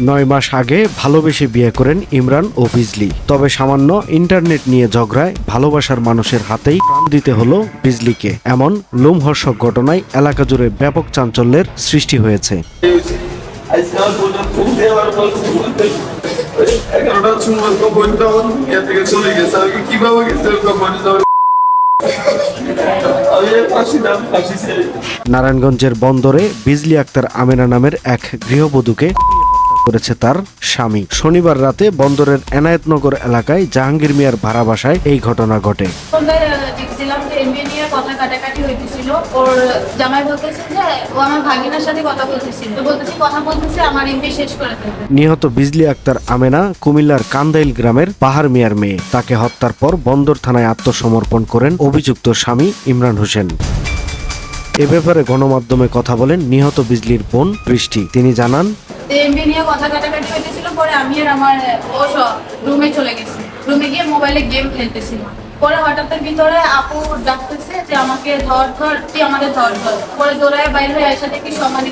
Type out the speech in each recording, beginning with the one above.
9 মাস আগে ভালোবেসে বিয়ে করেন ইমরান ও বিজলি। তবে সামান্য ইন্টারনেট নিয়ে ঝগড়ায় ভালোবাসার মানুষের হাতেই প্রাণ দিতে হলো বিজলিকে। এমন লোমহর্ষক ঘটনায় এলাকা জুড়ে ব্যাপক চাঞ্চল্যের সৃষ্টি হয়েছে। নারায়ণগঞ্জের বন্দরে বিজলি আক্তার আমেনা নামের এক গৃহবধূকে করেছে তার স্বামী। শনিবার রাতে বন্দরের এনায়েতনগর এলাকায় জাহাঙ্গীর মিয়ার ভাড়া বাসায় এই ঘটনা ঘটে। দেখছিলাম যে এমবি নিয়ে কথা কাটাকাটি হইতেছিল। ওর জামাই বলতেছে যে ও আমার ভাগিনার সাথে কথা বলতেছিল, তো বলতেছি কথা বলতেছে আমার এমবি শেষ করে দেবে। নিহত বিজলি আক্তার আমেনা কুমিল্লার কান্দাইল গ্রামের পাহাড় মিয়ার মেয়ে। তাকে হত্যার পর বন্দর থানায় আত্মসমর্পণ করেন অভিযুক্ত স্বামী ইমরান হোসেন। এ ব্যাপারে গণমাধ্যমে কথা বলেন নিহত বিজলির বোন বৃষ্টি। তিনি জানান, এমবি নিয়ে কথা কাটাকাটি হইতেছিল। পরে আমি আর আমার ও সব রুমে চলে গেছি। রুমে গিয়ে মোবাইলে গেম খেলতেছিল। পরে হঠাৎ ভিতরে আপু ডাকতেছে যে আমাকে ধর ধর, তুই আমাদের ধর ধর। পরে দৌড়ায় বাইরে হয়ে এসে দেখি সমাধি।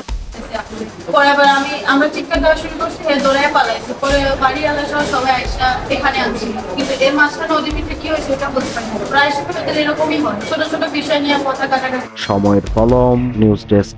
পরে আবার আমরা চিৎকার দেওয়া শুরু করছি, দৌড়ায় পালাইছি। পরে বাড়ি আলা সহ সবাই আইসা এখানে আনছি, কিন্তু এর মাঝখানে ওদের ভিতরে কি হয়েছে ওটা বলতে পারি না। প্রায় সময় ওদের এরকমই হয়, ছোট ছোট বিষয় নিয়ে কথা কাটাকাটি। সময়ের কলম, নিউজ ডেস্ক।